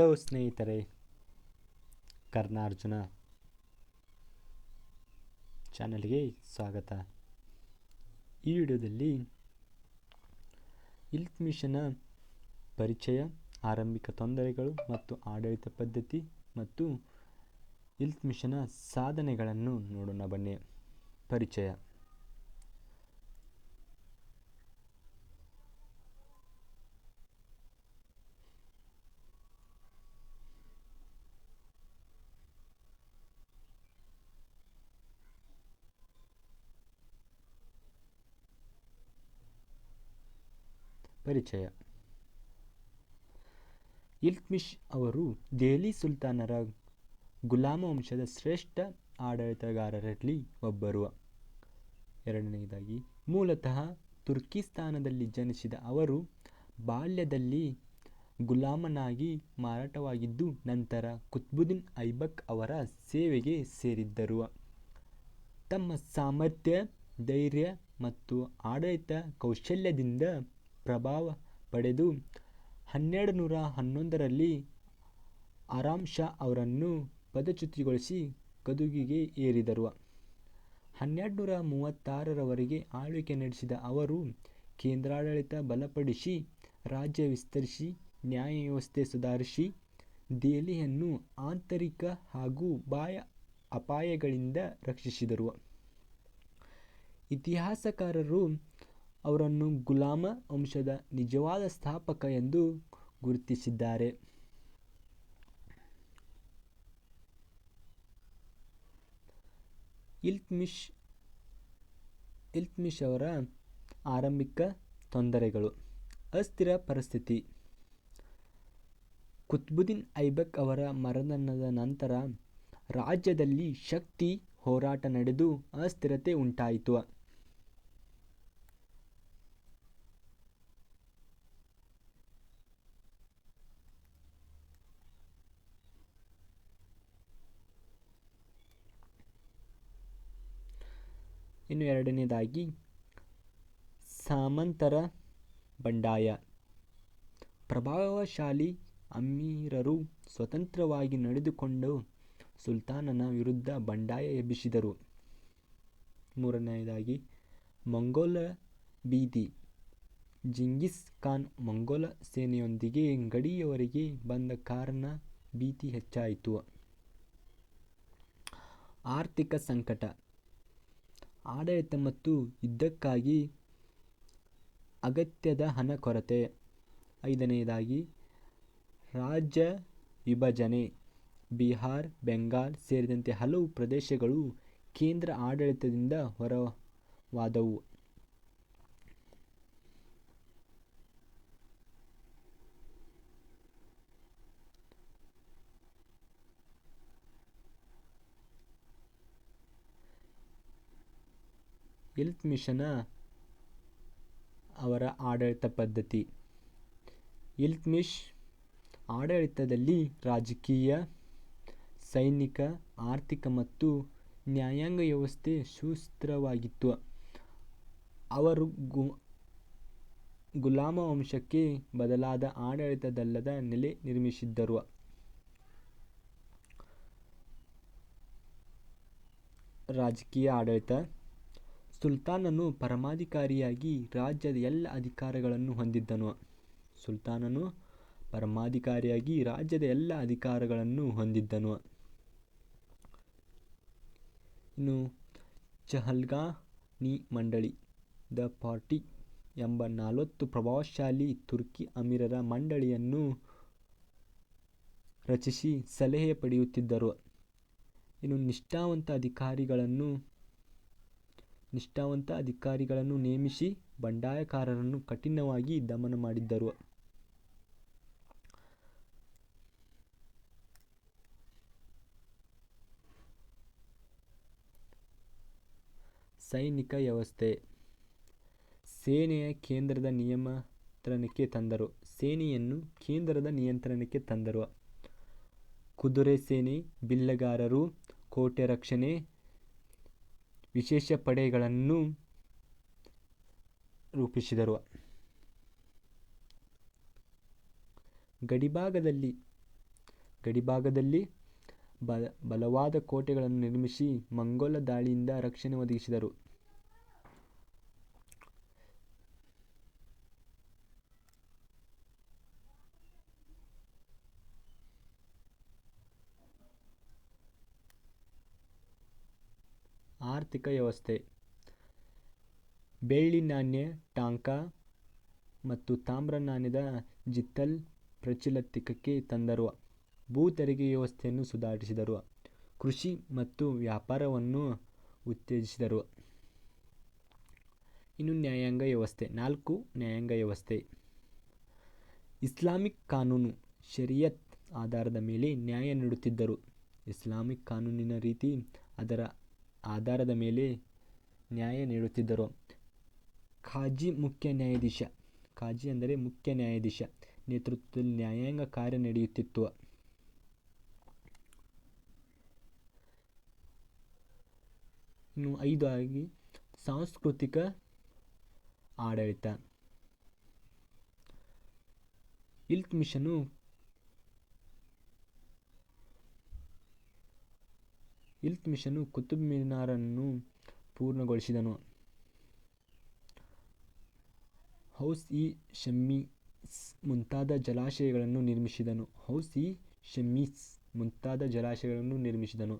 Hello ಸ್ನೇಹಿತರೆ, ಕರ್ನಾರ್ಜುನ ಚಾನಲ್ಗೆ ಸ್ವಾಗತ. ಈ ವಿಡಿಯೋದಲ್ಲಿ ಇಲ್ತ್ಮಿಷನ ಪರಿಚಯ, ಆರಂಭಿಕ ತೊಂದರೆಗಳು ಮತ್ತು ಆಡಳಿತ ಪದ್ಧತಿ ಮತ್ತು ಇಲ್ತ್ಮಿಷನ ಸಾಧನೆಗಳನ್ನು ನೋಡೋಣ ಬನ್ನಿ. ಪರಿಚಯ. ಇಲ್ತ್ಮಿಷ್ ಅವರು ದೆಹಲಿ ಸುಲ್ತಾನರ ಗುಲಾಮ ವಂಶದ ಶ್ರೇಷ್ಠ ಆಡಳಿತಗಾರರಲ್ಲಿ ಒಬ್ಬರು. ಎರಡನೆಯದಾಗಿ, ಮೂಲತಃ ತುರ್ಕಿಸ್ತಾನದಲ್ಲಿ ಜನಿಸಿದ ಅವರು ಬಾಲ್ಯದಲ್ಲಿ ಗುಲಾಮನಾಗಿ ಮಾರಾಟವಾಗಿದ್ದು ನಂತರ ಕುತ್ಬುದ್ದೀನ್ ಐಬಕ್ ಅವರ ಸೇವೆಗೆ ಸೇರಿದ್ದರು. ತಮ್ಮ ಸಾಮರ್ಥ್ಯ, ಧೈರ್ಯ ಮತ್ತು ಆಡಳಿತ ಕೌಶಲ್ಯದಿಂದ ಪ್ರಭಾವ ಪಡೆದು 1211ರಲ್ಲಿ ಆರಾಮ್ ಶಾ ಅವರನ್ನು ಪದಚ್ಯುತಗೊಳಿಸಿ ಗದ್ದುಗೆಗೆ ಏರಿದರು. 1236ರವರೆಗೆ ಆಳ್ವಿಕೆ ನಡೆಸಿದ ಅವರು ಕೇಂದ್ರಾಡಳಿತ ಬಲಪಡಿಸಿ, ರಾಜ್ಯ ವಿಸ್ತರಿಸಿ, ನ್ಯಾಯ ವ್ಯವಸ್ಥೆ ಸುಧಾರಿಸಿ, ದೆಹಲಿಯನ್ನು ಆಂತರಿಕ ಹಾಗೂ ಬಾಹ್ಯ ಅಪಾಯಗಳಿಂದ ರಕ್ಷಿಸಿದರು. ಇತಿಹಾಸಕಾರರು ಅವರನ್ನು ಗುಲಾಮ ವಂಶದ ನಿಜವಾದ ಸ್ಥಾಪಕ ಎಂದು ಗುರುತಿಸಿದ್ದಾರೆ. ಇಲ್ತ್ಮಿಷ್ ಅವರ ಆರಂಭಿಕ ತೊಂದರೆಗಳು. ಅಸ್ಥಿರ ಪರಿಸ್ಥಿತಿ. ಕುತ್ಬುದ್ದೀನ್ ಐಬಕ್ ಅವರ ಮರಣದ ನಂತರ ರಾಜ್ಯದಲ್ಲಿ ಶಕ್ತಿ ಹೋರಾಟ ನಡೆದು ಅಸ್ಥಿರತೆ ಉಂಟಾಯಿತು. ಇನ್ನು ಎರಡನೇದಾಗಿ, ಸಾಮಂತರ ಬಂಡಾಯ. ಪ್ರಭಾವಶಾಲಿ ಅಮೀರರು ಸ್ವತಂತ್ರವಾಗಿ ನಡೆದುಕೊಂಡು ಸುಲ್ತಾನನ ವಿರುದ್ಧ ಬಂಡಾಯ ಎಬ್ಬಿಸಿದರು. ಮೂರನೆಯದಾಗಿ, ಮಂಗೋಲ ಭೀತಿ. ಜಿಂಗಿಸ್ ಖಾನ್ ಮಂಗೋಲ ಸೇನೆಯೊಂದಿಗೆ ಗಡಿಯವರೆಗೆ ಬಂದ ಕಾರಣ ಭೀತಿ ಹೆಚ್ಚಾಯಿತು. ಆರ್ಥಿಕ ಸಂಕಟ. ಆಡಳಿತ ಮತ್ತು ಯುದ್ಧಕ್ಕಾಗಿ ಅಗತ್ಯದ ಹಣ ಕೊರತೆ. ಐದನೆಯದಾಗಿ, ರಾಜ್ಯ ವಿಭಜನೆ. ಬಿಹಾರ್, ಬೆಂಗಾಲ್ ಸೇರಿದಂತೆ ಹಲವು ಪ್ರದೇಶಗಳು ಕೇಂದ್ರ ಆಡಳಿತದಿಂದ ಹೊರವಾದವು. ಇಲ್ತ್ಮಿಷನ ಅವರ ಆಡಳಿತ ಪದ್ಧತಿ. ಇಲ್ತ್ಮಿಷ್ ಆಡಳಿತದಲ್ಲಿ ರಾಜಕೀಯ, ಸೈನಿಕ, ಆರ್ಥಿಕ ಮತ್ತು ನ್ಯಾಯಾಂಗ ವ್ಯವಸ್ಥೆ ಸುಸ್ಥಿರವಾಗಿತ್ತು. ಅವರು ಗುಲಾಮ ವಂಶಕ್ಕೆ ಬದಲಾದ ಆಡಳಿತದಲ್ಲದ ನೆಲೆ ನಿರ್ಮಿಸಿದರು. ರಾಜಕೀಯ ಆಡಳಿತ. ಸುಲ್ತಾನನು ಪರಮಾಧಿಕಾರಿಯಾಗಿ ರಾಜ್ಯದ ಎಲ್ಲ ಅಧಿಕಾರಗಳನ್ನು ಹೊಂದಿದ್ದನು. ಇನ್ನು ಚಹಲ್ಗಾನಿ ಮಂಡಳಿ, ದ ಪಾರ್ಟಿ ಎಂಬ 40 ಪ್ರಭಾವಶಾಲಿ ತುರ್ಕಿ ಅಮೀರರ ಮಂಡಳಿಯನ್ನು ರಚಿಸಿ ಸಲಹೆ ಪಡೆಯುತ್ತಿದ್ದರು. ಇನ್ನು ನಿಷ್ಠಾವಂತ ಅಧಿಕಾರಿಗಳನ್ನು ನೇಮಿಸಿ ಬಂಡಾಯಗಾರರನ್ನು ಕಠಿಣವಾಗಿ ದಮನ ಮಾಡಿದ್ದರು. ಸೈನಿಕ ವ್ಯವಸ್ಥೆ. ಸೇನೆಯನ್ನು ಕೇಂದ್ರದ ನಿಯಂತ್ರಣಕ್ಕೆ ತಂದರು. ಕುದುರೆ ಸೇನೆ, ಬಿಲ್ಲಗಾರರು, ಕೋಟೆ ರಕ್ಷಣೆ, ವಿಶೇಷ ಪಡೆಗಳನ್ನು ರೂಪಿಸಿದರು. ಗಡಿಭಾಗದಲ್ಲಿ ಗಡಿಭಾಗದಲ್ಲಿ ಬಲವಾದ ಕೋಟೆಗಳನ್ನು ನಿರ್ಮಿಸಿ ಮಂಗೋಲ ದಾಳಿಯಿಂದ ರಕ್ಷಣೆ ಒದಗಿಸಿದರು. ಆರ್ಥಿಕ ವ್ಯವಸ್ಥೆ. ಬೆಳ್ಳಿ ನಾಣ್ಯ ಟಾಂಕಾ ಮತ್ತು ತಾಮ್ರ ನಾಣ್ಯದ ಜಿತ್ತಲ್ ಪ್ರಚಲಿತಕ್ಕೆ ತಂದರು. ಭೂ ತೆರಿಗೆ ವ್ಯವಸ್ಥೆಯನ್ನು ಸುಧಾರಿಸಿದರು. ಕೃಷಿ ಮತ್ತು ವ್ಯಾಪಾರವನ್ನು ಉತ್ತೇಜಿಸಿದರು. ಇನ್ನು ನ್ಯಾಯಾಂಗ ವ್ಯವಸ್ಥೆ. 4. ನ್ಯಾಯಾಂಗ ವ್ಯವಸ್ಥೆ. ಇಸ್ಲಾಮಿಕ್ ಕಾನೂನು ಶರಿಯತ್ ಆಧಾರದ ಮೇಲೆ ನ್ಯಾಯ ನೀಡುತ್ತಿದ್ದರು. ಇಸ್ಲಾಮಿಕ್ ಕಾನೂನಿನ ರೀತಿ ಅದರ ಆಧಾರದ ಮೇಲೆ ನ್ಯಾಯ ನೀಡುತ್ತಿದ್ದರು. ಖಾಜಿ ಮುಖ್ಯ ನ್ಯಾಯಾಧೀಶ. ಖಾಜಿ ಅಂದರೆ ಮುಖ್ಯ ನ್ಯಾಯಾಧೀಶ ನೇತೃತ್ವದಲ್ಲಿ ನ್ಯಾಯಾಂಗ ಕಾರ್ಯ ನಡೆಯುತ್ತಿತ್ತು. ಇನ್ನು 5 ಆಗಿ ಸಾಂಸ್ಕೃತಿಕ ಆಡಳಿತ. ಇಲ್ತುಮಿಷನು ಕುತುಬ್ ಮಿನಾರನ್ನು ಪೂರ್ಣಗೊಳಿಸಿದನು. ಹೌಸ್-ಇ-ಶಮೀಸ್ ಮುಂತಾದ ಜಲಾಶಯಗಳನ್ನು ನಿರ್ಮಿಸಿದನು.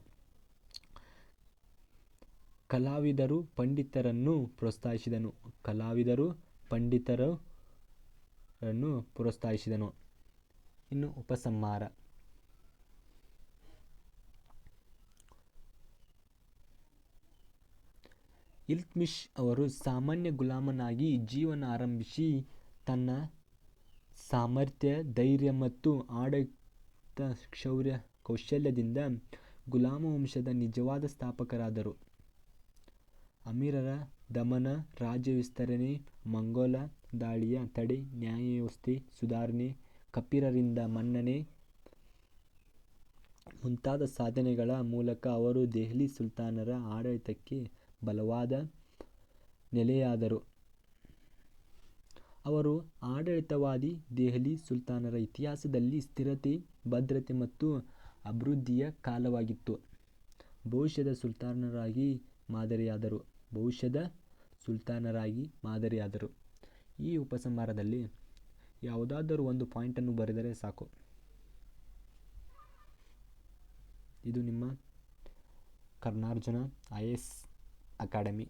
ಕಲಾವಿದರು ಪಂಡಿತರನ್ನು ಪ್ರೋತ್ಸಾಹಿಸಿದನು. ಇನ್ನು ಉಪಸಂಹಾರ. ಇಲ್ತುಮಿಷ್ ಅವರು ಸಾಮಾನ್ಯ ಗುಲಾಮನಾಗಿ ಜೀವನ ಆರಂಭಿಸಿ ತನ್ನ ಸಾಮರ್ಥ್ಯ, ಧೈರ್ಯ ಮತ್ತು ಆಡಳಿತ ಕೌಶಲ್ಯದಿಂದ ಗುಲಾಮ ವಂಶದ ನಿಜವಾದ ಸ್ಥಾಪಕರಾದರು. ಅಮೀರರ ದಮನ, ರಾಜ್ಯ ವಿಸ್ತರಣೆ, ಮಂಗೋಲ ದಾಳಿಯ ತಡೆ, ನ್ಯಾಯ ವ್ಯವಸ್ಥೆ ಸುಧಾರಣೆ, ಕಪಿರರಿಂದ ಮನ್ನಣೆ ಮುಂತಾದ ಸಾಧನೆಗಳ ಮೂಲಕ ಅವರು ದೆಹಲಿ ಸುಲ್ತಾನರ ಆಡಳಿತಕ್ಕೆ ಬಲವಾದ ನೆಲೆಯಾದರು. ಅವರ ಆಡಳಿತಾವಧಿ ದೆಹಲಿ ಸುಲ್ತಾನರ ಇತಿಹಾಸದಲ್ಲಿ ಸ್ಥಿರತೆ, ಭದ್ರತೆ ಮತ್ತು ಅಭಿವೃದ್ಧಿಯ ಕಾಲವಾಗಿತ್ತು. ಭವಿಷ್ಯದ ಸುಲ್ತಾನರಾಗಿ ಮಾದರಿಯಾದರು. ಈ ಉಪಸಂಹಾರದಲ್ಲಿ ಯಾವುದಾದರೂ ಒಂದು ಪಾಯಿಂಟನ್ನು ಬರೆದರೆ ಸಾಕು. ಇದು ನಿಮ್ಮ ಕರ್ನಾರ್ಜುನ IAS ಅಕಾಡೆಮಿ.